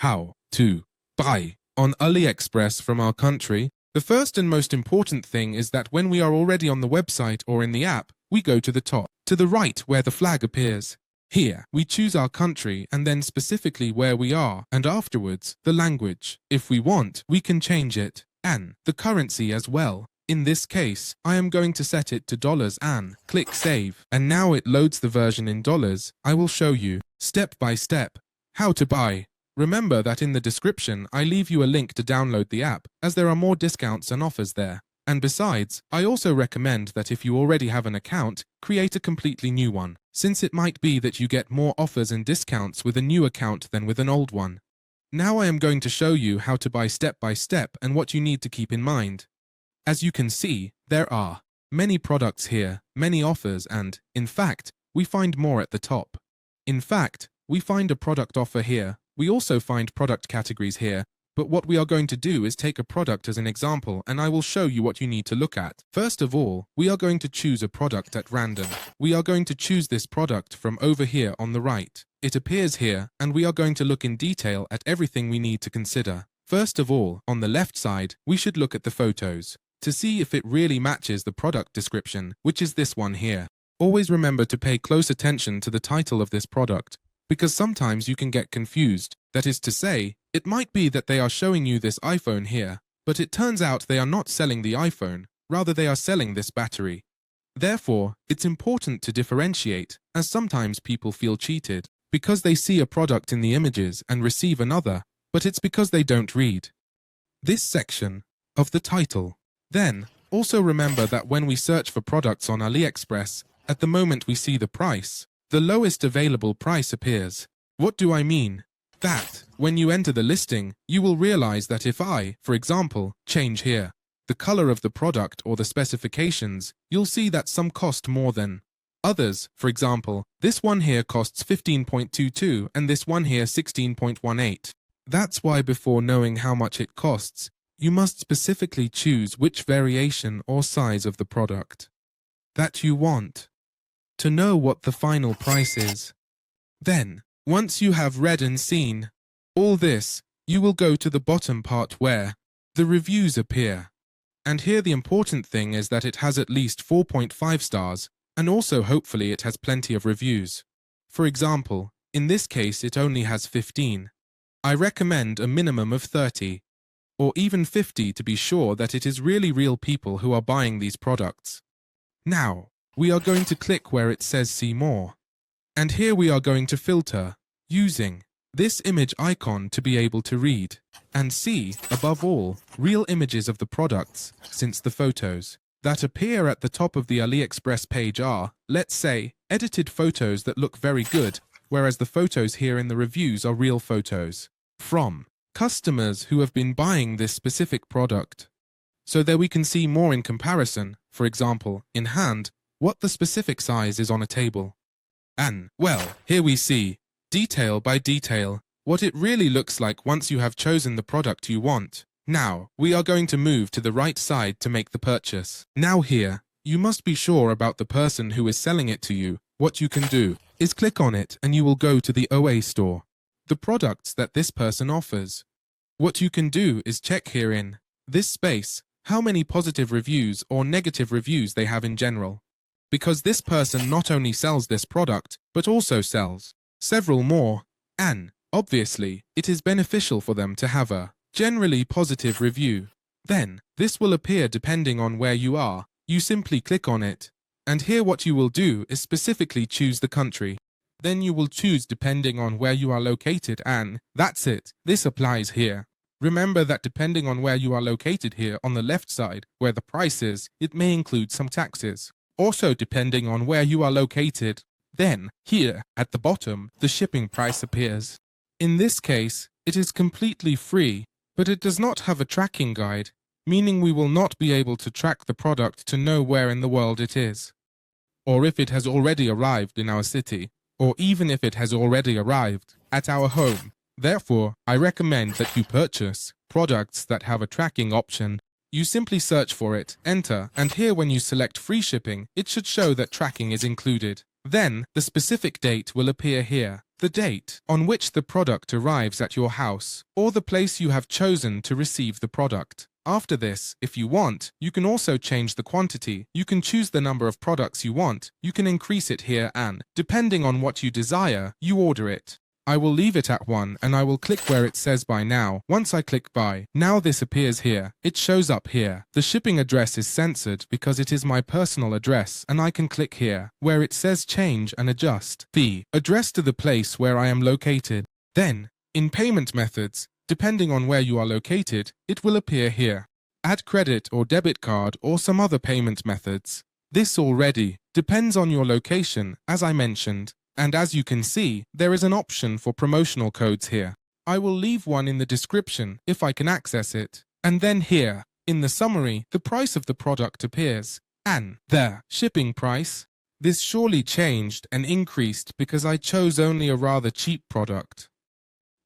How to buy on AliExpress from our country. The first and most important thing is that when we are already on the website or in the app, we go to the top, to the right where the flag appears. Here, we choose our country and then specifically where we are, and afterwards, the language. If we want, we can change it, and the currency as well. In this case, I am going to set it to dollars and click Save. And now it loads the version in dollars. I will show you, step by step, how to buy. Remember that in the description, I leave you a link to download the app, as there are more discounts and offers there. And besides, I also recommend that if you already have an account, create a completely new one, since it might be that you get more offers and discounts with a new account than with an old one. Now I am going to show you how to buy step by step and what you need to keep in mind. As you can see, there are many products here, many offers, and, in fact, we find more at the top. In fact, we find a product offer here. We also find product categories here, but what we are going to do is take a product as an example and I will show you what you need to look at. First of all, we are going to choose a product at random. We are going to choose this product from over here on the right. It appears here and we are going to look in detail at everything we need to consider. First of all, on the left side, we should look at the photos to see if it really matches the product description, which is this one here. Always remember to pay close attention to the title of this product, because sometimes you can get confused. That is to say, it might be that they are showing you this iPhone here, but it turns out they are not selling the iPhone, rather they are selling this battery. Therefore, it's important to differentiate, as sometimes people feel cheated, because they see a product in the images and receive another, but it's because they don't read this section of the title. Then, also remember that when we search for products on AliExpress, at the moment we see the price, the lowest available price appears. What do I mean? That, when you enter the listing, you will realize that if I, for example, change here the color of the product or the specifications, you'll see that some cost more than others. For example, this one here costs 15.22 and this one here 16.18. That's why before knowing how much it costs, you must specifically choose which variation or size of the product that you want to know what the final price is. Then, once you have read and seen all this, you will go to the bottom part where the reviews appear. And here the important thing is that it has at least 4.5 stars, and also hopefully it has plenty of reviews. For example, in this case it only has 15. I recommend a minimum of 30, or even 50 to be sure that it is really real people who are buying these products. Now, we are going to click where it says see more. And here we are going to filter, using this image icon to be able to read and see, above all, real images of the products, since the photos that appear at the top of the AliExpress page are, let's say, edited photos that look very good, whereas the photos here in the reviews are real photos from customers who have been buying this specific product. So there we can see more in comparison, for example, in hand, what the specific size is on a table. And, well, here we see, detail by detail, what it really looks like once you have chosen the product you want. Now, we are going to move to the right side to make the purchase. Now here, you must be sure about the person who is selling it to you. What you can do is click on it and you will go to the OA store, the products that this person offers. What you can do is check here in this space how many positive reviews or negative reviews they have in general. Because this person not only sells this product, but also sells several more, and, obviously, it is beneficial for them to have a generally positive review. Then, this will appear depending on where you are. You simply click on it, and here what you will do is specifically choose the country. Then you will choose depending on where you are located, and that's it. This applies here. Remember that depending on where you are located here on the left side, where the price is, it may include some taxes. Also depending on where you are located, then, here, at the bottom, the shipping price appears. In this case, it is completely free, but it does not have a tracking guide, meaning we will not be able to track the product to know where in the world it is, or if it has already arrived in our city, or even if it has already arrived at our home. Therefore, I recommend that you purchase products that have a tracking option. You simply search for it, enter, and here when you select free shipping, it should show that tracking is included. Then, the specific date will appear here. the date on which the product arrives at your house, or the place you have chosen to receive the product. After this, if you want, you can also change the quantity. You can choose the number of products you want. You can increase it here and, depending on what you desire, you order it. I will leave it at 1 and I will click where it says buy now. Once I click buy, now this appears here. It shows up here. The shipping address is censored because it is my personal address, and I can click here where it says change and adjust the address to the place where I am located. Then, in payment methods, depending on where you are located, it will appear here. Add credit or debit card or some other payment methods. This already depends on your location, as I mentioned. And as you can see, there is an option for promotional codes here. I will leave one in the description if I can access it. And then here, in the summary, the price of the product appears. And the shipping price. This surely changed and increased because I chose only a rather cheap product.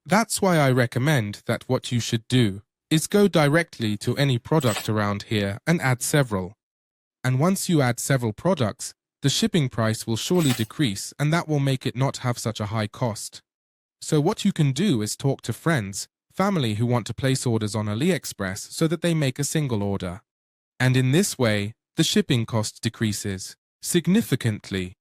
That's why I recommend that what you should do is go directly to any product around here and add several. And once you add several products, the shipping price will surely decrease, and that will make it not have such a high cost. So what you can do is talk to friends, family who want to place orders on AliExpress so that they make a single order. And in this way, the shipping cost decreases significantly.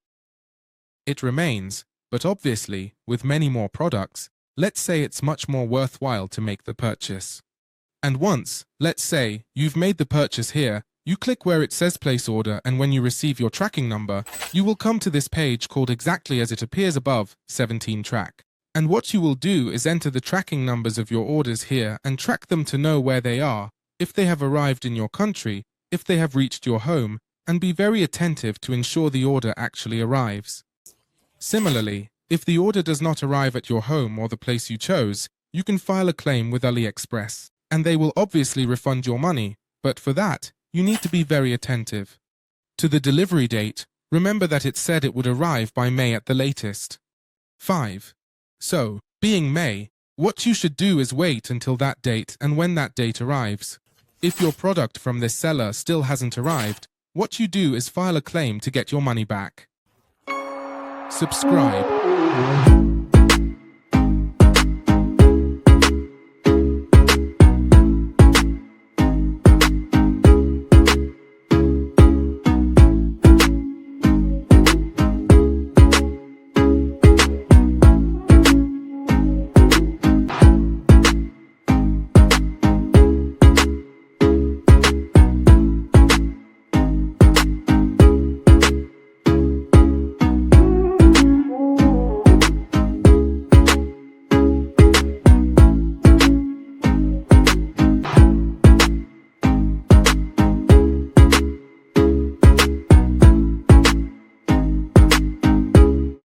It remains, but obviously, with many more products, let's say it's much more worthwhile to make the purchase. And once, let's say, you've made the purchase here, you click where it says place order, and when you receive your tracking number, you will come to this page called exactly as it appears above, 17 track. And what you will do is enter the tracking numbers of your orders here and track them to know where they are, if they have arrived in your country, if they have reached your home, and be very attentive to ensure the order actually arrives. Similarly, if the order does not arrive at your home or the place you chose, you can file a claim with AliExpress, and they will obviously refund your money, but for that, you need to be very attentive. To the delivery date, remember that it said it would arrive by May at the latest. 5. So, being May, what you should do is wait until that date, and when that date arrives. If your product from this seller still hasn't arrived, what you do is file a claim to get your money back. Subscribe.